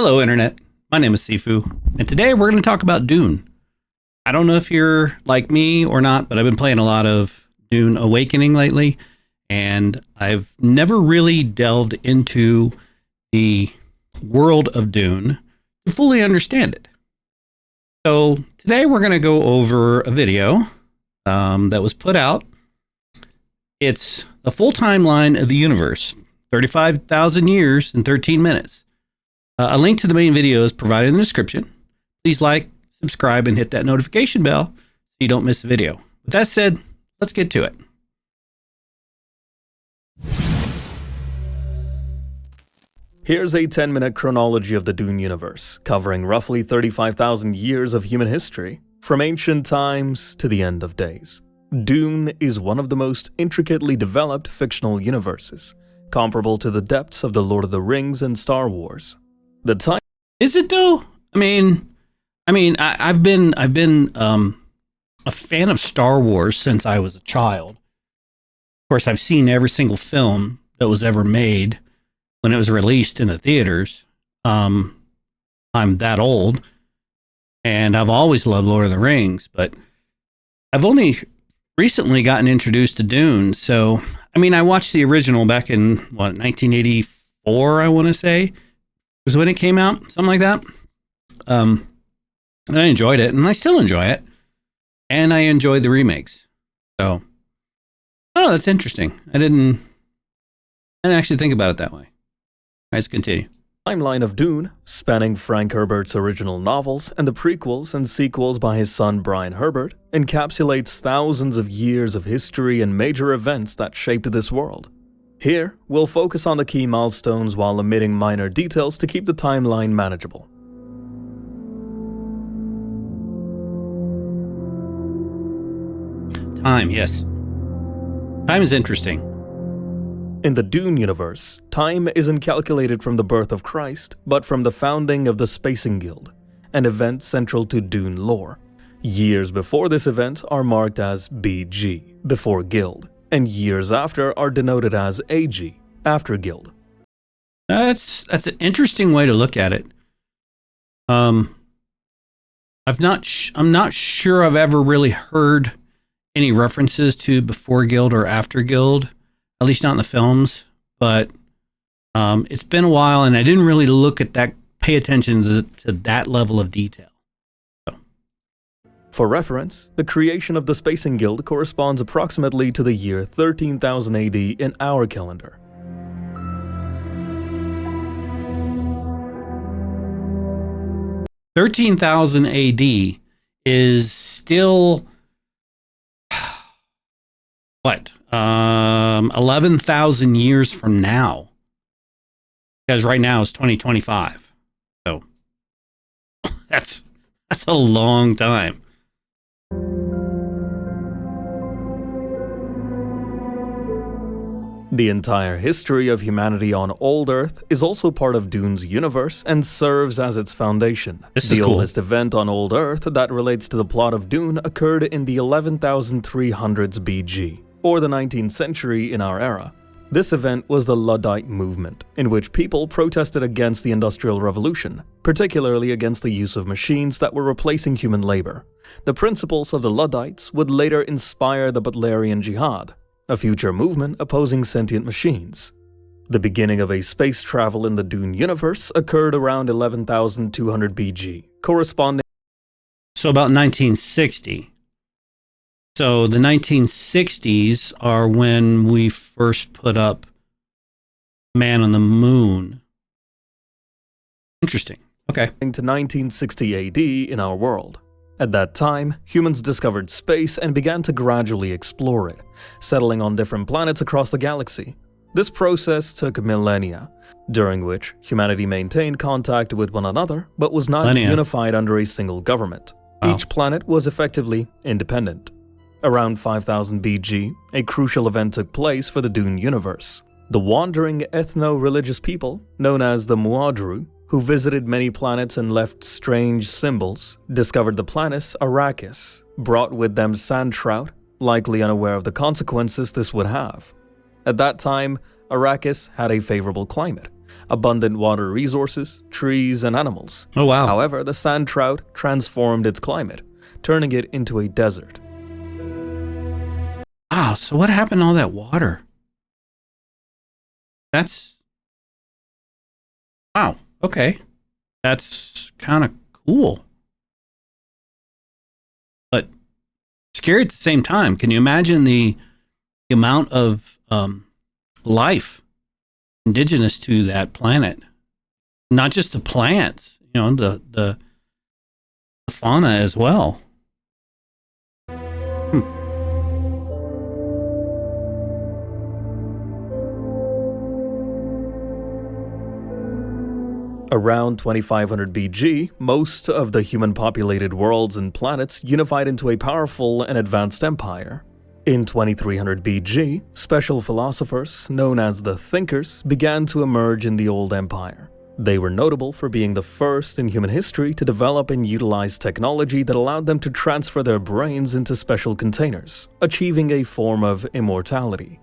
Hello, Internet. My name is Sifu, and today we're going to talk about Dune. I don't know if you're like me or not, but I've been playing a lot of Dune Awakening lately, and I've never really delved into the world of Dune to fully understand it. So today we're going to go over a video that was put out. It's the full timeline of the universe, 35,000 years and 13 minutes. A link to the main video is provided in the description. Please like, subscribe, and hit that notification bell so you don't miss a video. With that said, let's get to it. Here's a 10-minute chronology of the Dune universe, covering roughly 35,000 years of human history, from ancient times to the end of days. Dune is one of the most intricately developed fictional universes, comparable to the depths of the Lord of the Rings and Star Wars. The time Is it though? I've been a fan of Star Wars since I was a child. Of course, I've seen every single film that was ever made when it was released in the theaters. I'm that old, and I've always loved Lord of the Rings, but I've only recently gotten introduced to Dune. So, I watched the original back in 1984, I want to say, was when it came out, something like that. And I enjoyed it, and I still enjoy it, and I enjoy the remakes. So, oh, that's interesting. I didn't actually think about it that way. Let's continue. Timeline of Dune, spanning Frank Herbert's original novels and the prequels and sequels by his son Brian Herbert, encapsulates thousands of years of history and major events that shaped this world. Here, we'll focus on the key milestones while omitting minor details to keep the timeline manageable. Time, yes. Time is interesting. In the Dune universe, time isn't calculated from the birth of Christ, but from the founding of the Spacing Guild, an event central to Dune lore. Years before this event are marked as BG, before Guild, and years after are denoted as AG, after Guild. That's an interesting way to look at it. I'm not sure I've ever really heard any references to before Guild or after Guild, at least not in the films. But it's been a while, and I didn't really pay attention to that level of detail. For reference, the creation of the Spacing Guild corresponds approximately to the year 13,000 AD in our calendar. $13,000 AD is still what? 11,000 years from now. Because right now it's 2025. So that's a long time. The entire history of humanity on Old Earth is also part of Dune's universe and serves as its foundation. The oldest event on Old Earth that relates to the plot of Dune occurred in the 11,300s BG, or the 19th century in our era. This event was the Luddite movement, in which people protested against the Industrial Revolution, particularly against the use of machines that were replacing human labor. The principles of the Luddites would later inspire the Butlerian Jihad, a future movement opposing sentient machines. The beginning of a space travel in the Dune universe occurred around 11,200 BG, corresponding So about 1960. So the 1960s are when we first put up Man on the Moon. Interesting. Okay. to 1960 AD in our world. At that time, humans discovered space and began to gradually explore it, settling on different planets across the galaxy. This process took millennia, during which humanity maintained contact with one another but was not unified under a single government. Wow. Each planet was effectively independent. Around 5000 BG, a crucial event took place for the Dune universe. The wandering ethno-religious people, known as the Muad'Ru, who visited many planets and left strange symbols, discovered the planet Arrakis, brought with them sand trout, likely unaware of the consequences this would have. At that time, Arrakis had a favorable climate, abundant water resources, trees, and animals. Oh, wow. However, the sand trout transformed its climate, turning it into a desert. Wow, so what happened to all that water? Wow, okay. That's kind of cool. But scary at the same time. Can you imagine the amount of life indigenous to that planet? Not just the plants, the fauna as well. Around 2500 BG, most of the human-populated worlds and planets unified into a powerful and advanced empire. In 2300 BG, special philosophers, known as the Thinkers, began to emerge in the Old Empire. They were notable for being the first in human history to develop and utilize technology that allowed them to transfer their brains into special containers, achieving a form of immortality.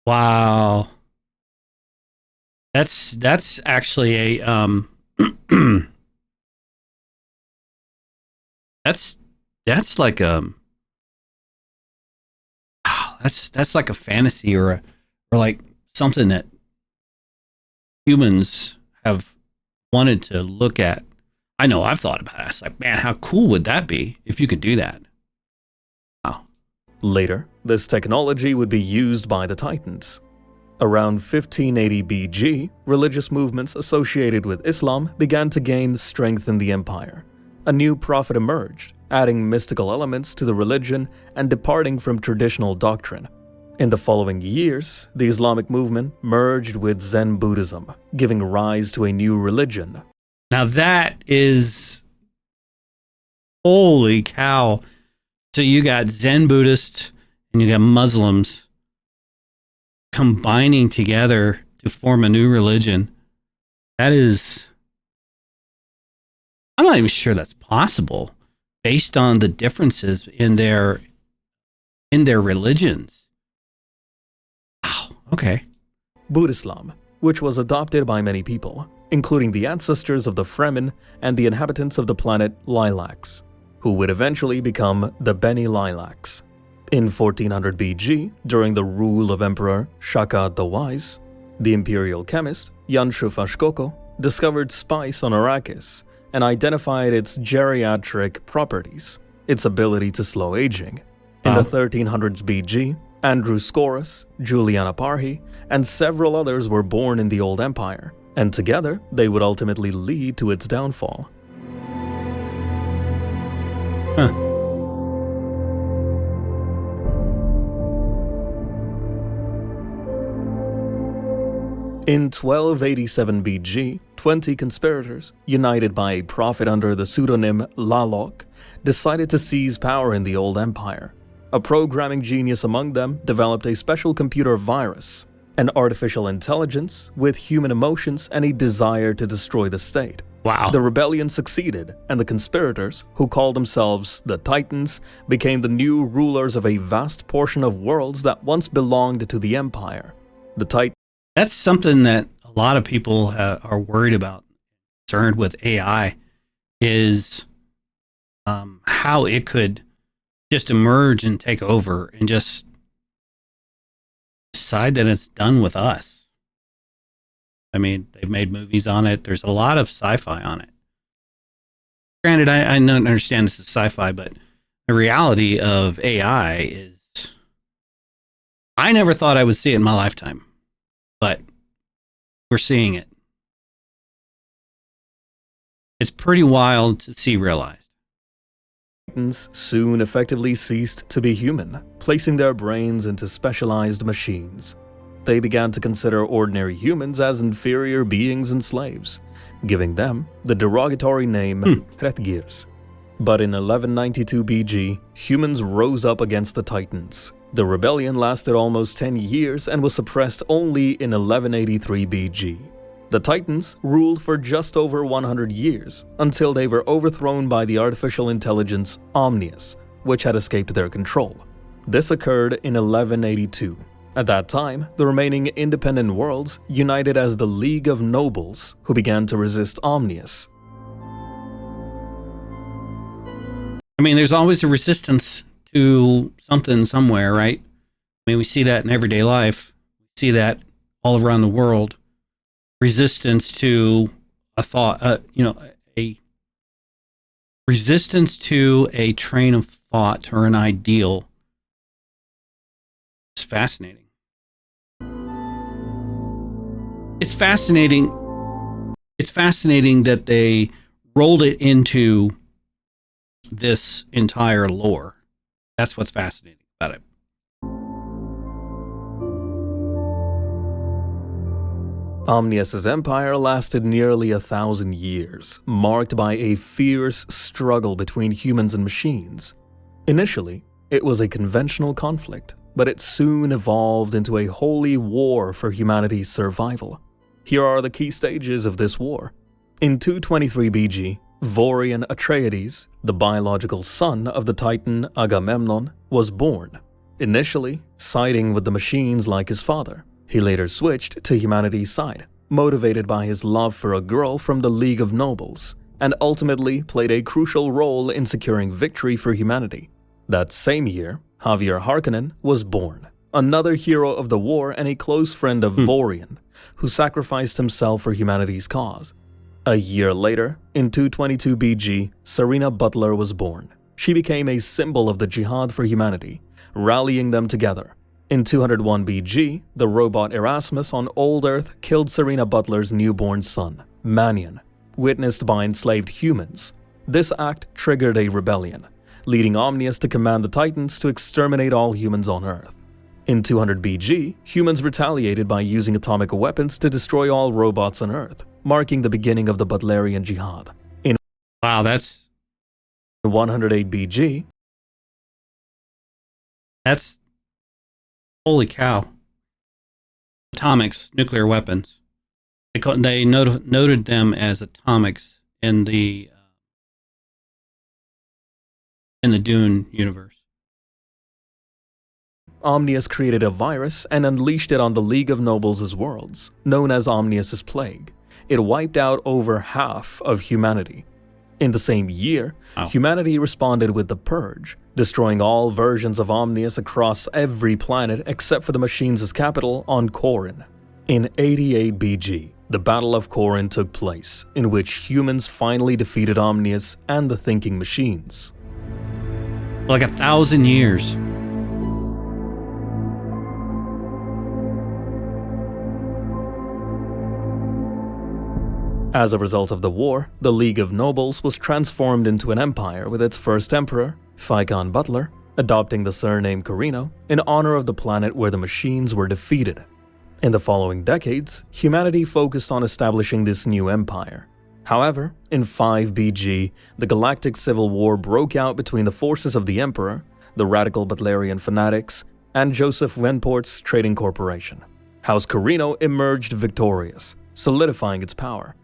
Wow. That's actually a that's like that's like a fantasy or like something that humans have wanted to look at. I know I've thought about it. It's like, man, how cool would that be if you could do that? Wow. Later, this technology would be used by the Titans. Around 1580 BG, religious movements associated with Islam began to gain strength in the empire. A new prophet emerged, adding mystical elements to the religion and departing from traditional doctrine. In the following years, the Islamic movement merged with Zen Buddhism, giving rise to a new religion. Now that is... holy cow. So you got Zen Buddhists and you got Muslims combining together to form a new religion. That is... I'm not even sure that's possible based on the differences in their religions. Wow, okay. Buddhism, which was adopted by many people, including the ancestors of the Fremen and the inhabitants of the planet Lilacs, who would eventually become the Beni Lilacs. In 1400 BG, during the rule of Emperor Shaka the Wise, the imperial chemist Yanshu Fashkoko discovered spice on Arrakis and identified its geriatric properties, its ability to slow aging. In the 1300s BG, Andrew Scorus, Juliana Parhi, and several others were born in the Old Empire, and together they would ultimately lead to its downfall. In 1287 BG, 20 conspirators, united by a prophet under the pseudonym Lalok, decided to seize power in the Old Empire. A programming genius among them developed a special computer virus, an artificial intelligence with human emotions and a desire to destroy the state. Wow. The rebellion succeeded, and the conspirators, who called themselves the Titans, became the new rulers of a vast portion of worlds that once belonged to the Empire. The Titans. That's something that a lot of people are worried about, concerned with AI, is how it could just emerge and take over and just decide that it's done with us. I mean, they've made movies on it. There's a lot of sci-fi on it. Granted, I don't understand this is sci-fi, but the reality of AI is, I never thought I would see it in my lifetime. But we're seeing it. It's pretty wild to see realized. Titans soon effectively ceased to be human, placing their brains into specialized machines. They began to consider ordinary humans as inferior beings and slaves, giving them the derogatory name Hretgirs. But in 1192 BG, humans rose up against the Titans. The rebellion lasted almost 10 years and was suppressed only in 1183 BG. The Titans ruled for just over 100 years, until they were overthrown by the artificial intelligence Omnius, which had escaped their control. This occurred in 1182, At that time, the remaining independent worlds united as the League of Nobles, who began to resist Omnius. I mean, there's always a resistance to something somewhere, right? I mean, we see that in everyday life. We see that all around the world. Resistance to a thought, a resistance to a train of thought or an ideal. It's fascinating. It's fascinating. It's fascinating that they rolled it into this entire lore. That's what's fascinating about it. Omnius's empire lasted nearly 1,000 years, marked by a fierce struggle between humans and machines. Initially, it was a conventional conflict, but it soon evolved into a holy war for humanity's survival. Here are the key stages of this war. In 223 BG, Vorian Atreides, the biological son of the Titan Agamemnon, was born, initially siding with the machines like his father. He later switched to humanity's side, motivated by his love for a girl from the League of Nobles, and ultimately played a crucial role in securing victory for humanity. That same year, Javier Harkonnen was born, another hero of the war and a close friend of Vorian, who sacrificed himself for humanity's cause. A year later, in 222 BG, Serena Butler was born. She became a symbol of the jihad for humanity, rallying them together. In 201 BG, the robot Erasmus on Old Earth killed Serena Butler's newborn son, Mannion, witnessed by enslaved humans. This act triggered a rebellion, leading Omnius to command the Titans to exterminate all humans on Earth. In 200 BG, humans retaliated by using atomic weapons to destroy all robots on Earth, marking the beginning of the Butlerian Jihad. In that's 108 BG, that's holy cow. Atomics, nuclear weapons. They noted them as atomics in the Dune universe. Omnius created a virus and unleashed it on the League of Nobles' worlds, known as Omnius' Plague. It wiped out over half of humanity. In the same year, humanity responded with the Purge, destroying all versions of Omnius across every planet except for the machines' capital on Corrin. In 88 BG, the Battle of Corrin took place, in which humans finally defeated Omnius and the thinking machines. Like 1,000 years. As a result of the war, the League of Nobles was transformed into an empire with its first emperor, Phaikon Butler, adopting the surname Corrino in honor of the planet where the machines were defeated. In the following decades, humanity focused on establishing this new empire. However, in 5 BG, the Galactic Civil War broke out between the forces of the Emperor, the radical Butlerian fanatics, and Joseph Wenport's trading corporation. House Corrino emerged victorious, solidifying its power.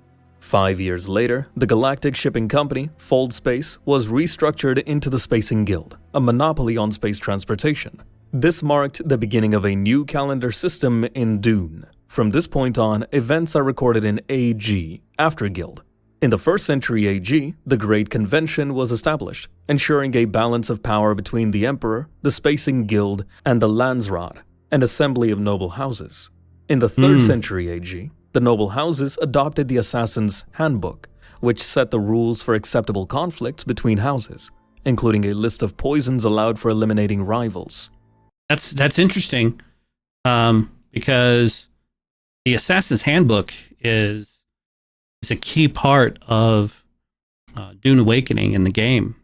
5 years later, the Galactic Shipping Company, Fold Space, was restructured into the Spacing Guild, a monopoly on space transportation. This marked the beginning of a new calendar system in Dune. From this point on, events are recorded in AG, after Guild. In the 1st century AG, the Great Convention was established, ensuring a balance of power between the Emperor, the Spacing Guild, and the Landsraad, an assembly of noble houses. In the 3rd century AG, the noble houses adopted the Assassin's Handbook, which set the rules for acceptable conflicts between houses, including a list of poisons allowed for eliminating rivals. That's interesting, because the Assassin's Handbook is a key part of Dune Awakening in the game,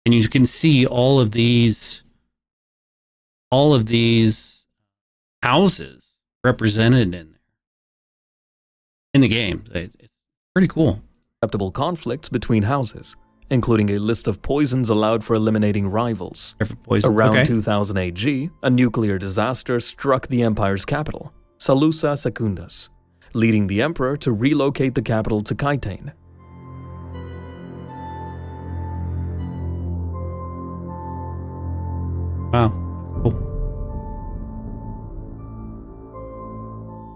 and you can see all of these houses represented in the game. It's pretty cool. Acceptable conflicts between houses, including a list of poisons allowed for eliminating rivals. Around 2000 AG, a nuclear disaster struck the Empire's capital, Salusa Secundus, leading the Emperor to relocate the capital to Kaitane. Wow, cool.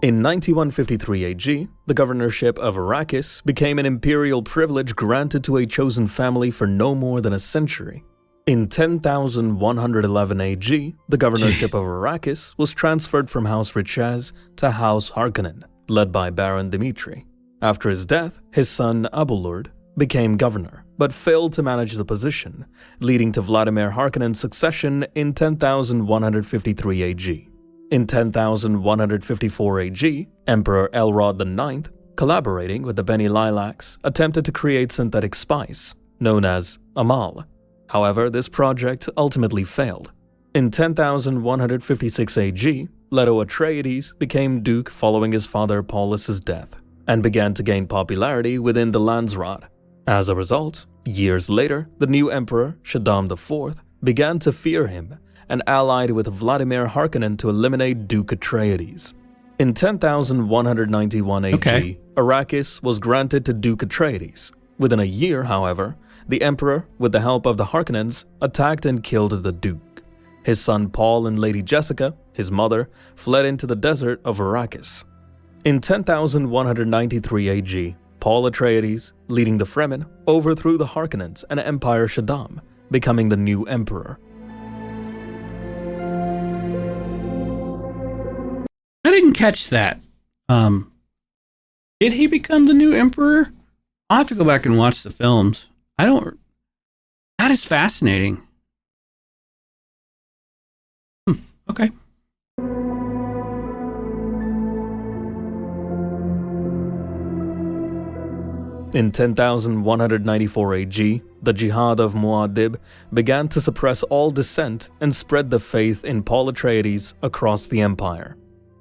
In 9153 AG, the governorship of Arrakis became an imperial privilege granted to a chosen family for no more than a century. In 10,111 AG, the governorship of Arrakis was transferred from House Richez to House Harkonnen, led by Baron Dimitri. After his death, his son Abulurd became governor, but failed to manage the position, leading to Vladimir Harkonnen's succession in 10,153 AG. In 10,154 AG, Emperor Elrod IX, collaborating with the Beni Lilacs, attempted to create synthetic spice, known as Amal. However, this project ultimately failed. In 10,156 AG, Leto Atreides became duke following his father Paulus's death, and began to gain popularity within the Landsraad. As a result, years later, the new emperor, Shaddam IV, began to fear him and allied with Vladimir Harkonnen to eliminate Duke Atreides. In 10,191 AG, Arrakis was granted to Duke Atreides. Within a year, however, the emperor, with the help of the Harkonnens, attacked and killed the duke. His son Paul and Lady Jessica, his mother, fled into the desert of Arrakis. In 10,193 AG, Paul Atreides, leading the Fremen, overthrew the Harkonnens and Empire Shaddam, becoming the new emperor. I didn't catch that. Did he become the new emperor? I'll have to go back and watch the films. That is fascinating. Okay. In 10,194 AG, the Jihad of Muad'Dib began to suppress all dissent and spread the faith in Paul Atreides across the empire.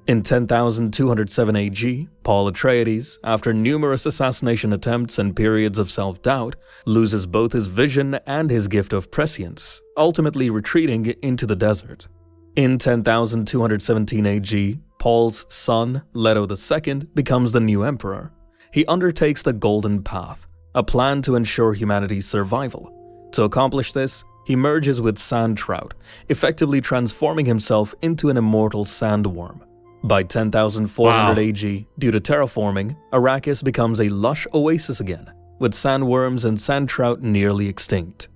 In 10,207 AG, Paul Atreides, after numerous assassination attempts and periods of self-doubt, loses both his vision and his gift of prescience, ultimately retreating into the desert. In 10,217 AG, Paul's son, Leto II, becomes the new emperor. He undertakes the Golden Path, a plan to ensure humanity's survival. To accomplish this, he merges with Sand Trout, effectively transforming himself into an immortal sandworm. By 10,400 AG, due to terraforming, Arrakis becomes a lush oasis again, with sandworms and sand trout nearly extinct.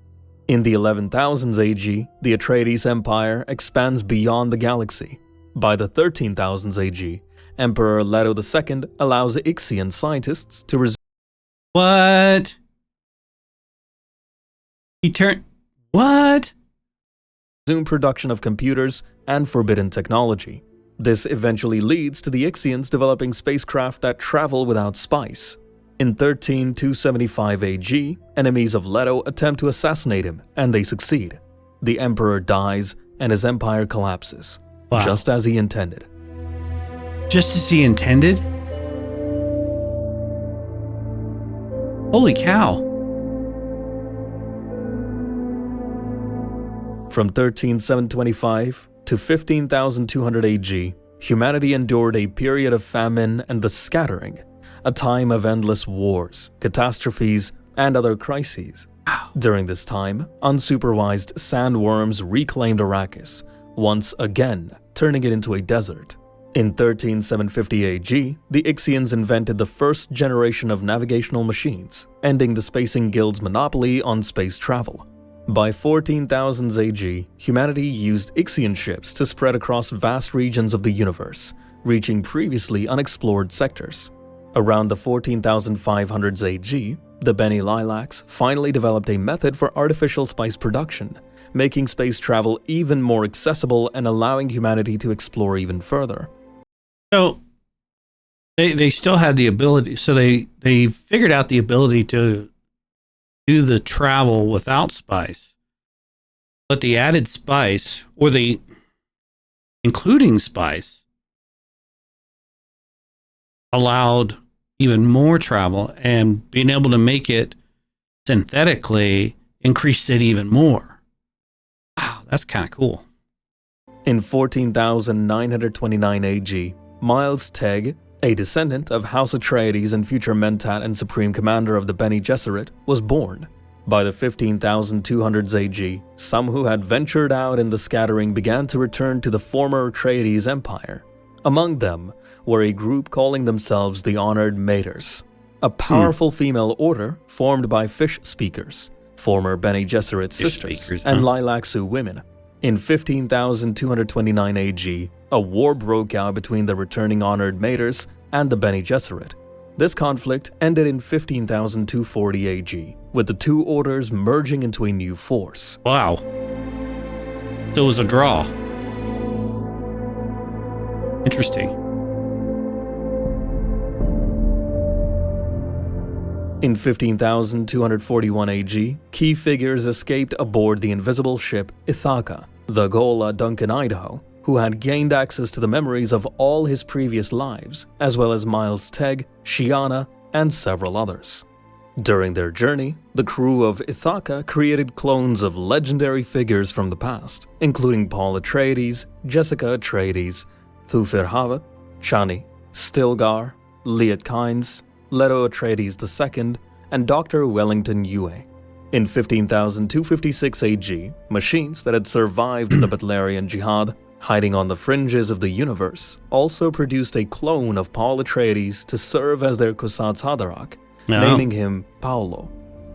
In the 11,000s AG, the Atreides Empire expands beyond the galaxy. By the 13,000s AG, Emperor Leto II allows Ixian scientists to resume production of computers and forbidden technology. This eventually leads to the Ixians developing spacecraft that travel without spice. In 13,275 AG, enemies of Leto attempt to assassinate him, and they succeed. The Emperor dies, and his empire collapses, just as he intended. Just as he intended? Holy cow. From 13,725 to 15,200 AG, humanity endured a period of famine and the scattering, a time of endless wars, catastrophes, and other crises. During this time, unsupervised sandworms reclaimed Arrakis, once again turning it into a desert. In 13,750 AG, the Ixians invented the first generation of navigational machines, ending the Spacing Guild's monopoly on space travel. By 14,000s AG, humanity used Ixian ships to spread across vast regions of the universe, reaching previously unexplored sectors. Around the 14,500s AG, the Beni Lilacs finally developed a method for artificial spice production, making space travel even more accessible and allowing humanity to explore even further. So they still had the ability, so they figured out the ability to do the travel without spice, but the added spice, or the including spice, allowed even more travel, and being able to make it synthetically increased it even more. Wow, that's kind of cool. In 14,929 AG, Miles Tegh, a descendant of House Atreides and future Mentat and Supreme Commander of the Bene Gesserit, was born. By the 15,200s AG, some who had ventured out in the scattering began to return to the former Atreides Empire. Among them were a group calling themselves the Honored Maters, a powerful female order formed by fish speakers, former Bene Gesserit sisters, and Lilac-Su women. In 15,229 AG, a war broke out between the returning Honored Maters and the Bene Gesserit. This conflict ended in 15,240 AG, with the two orders merging into a new force. Wow. So it was a draw. Interesting. In 15,241 AG, key figures escaped aboard the invisible ship Ithaca, the Gola Duncan Idaho, who had gained access to the memories of all his previous lives, as well as Miles Tegg, Shiana, and several others. During their journey, the crew of Ithaca created clones of legendary figures from the past, including Paul Atreides, Jessica Atreides, Thufir Hawat, Chani, Stilgar, Liet Kynes, Leto Atreides II, and Dr. Wellington Yue. In 15,256 AG, machines that had survived the Butlerian Jihad, hiding on the fringes of the universe, also produced a clone of Paul Atreides to serve as their Kwisatz Haderach, naming him Paolo.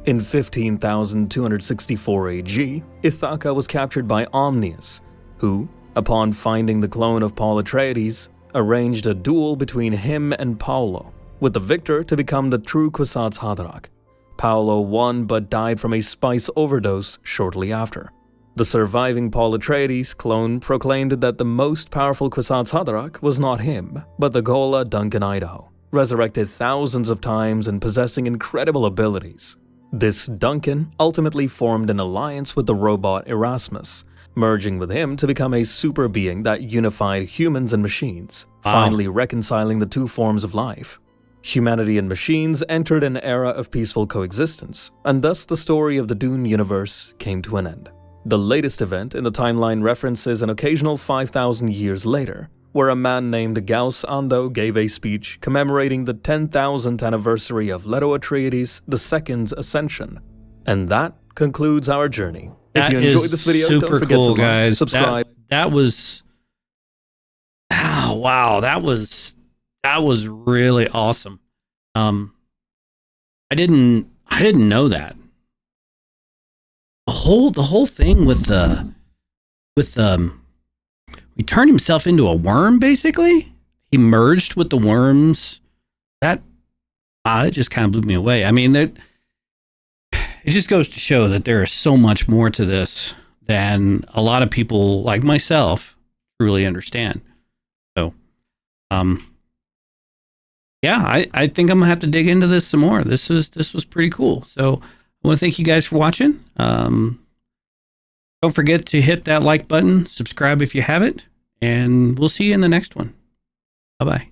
In 15,264 AG, Ithaca was captured by Omnius, who, upon finding the clone of Paul Atreides, arranged a duel between him and Paolo, with the victor to become the true Kwisatz Haderach. Paolo won but died from a spice overdose shortly after. The surviving Paul Atreides clone proclaimed that the most powerful Kwisatz Haderach was not him, but the Gola Duncan Idaho, resurrected thousands of times and possessing incredible abilities. This Duncan ultimately formed an alliance with the robot Erasmus, merging with him to become a super being that unified humans and machines, finally reconciling the two forms of life. Humanity and machines entered an era of peaceful coexistence, and thus the story of the Dune universe came to an end. The latest event in the timeline references an occasional 5,000 years later, where a man named Gauss Ando gave a speech commemorating the 10,000th anniversary of Leto Atreides II's ascension. And that concludes our journey. If you enjoyed this video, don't forget to like, subscribe. That was... Oh, wow, that was really awesome. I didn't know that. The whole thing with he turned himself into a worm, basically. He merged with the worms. That just kind of blew me away. I mean, it just goes to show that there is so much more to this than a lot of people like myself truly understand. So, yeah, I think I'm gonna have to dig into this some more. This was pretty cool. So I want to thank you guys for watching. Don't forget to hit that like button, subscribe if you haven't, and we'll see you in the next one. Bye-bye.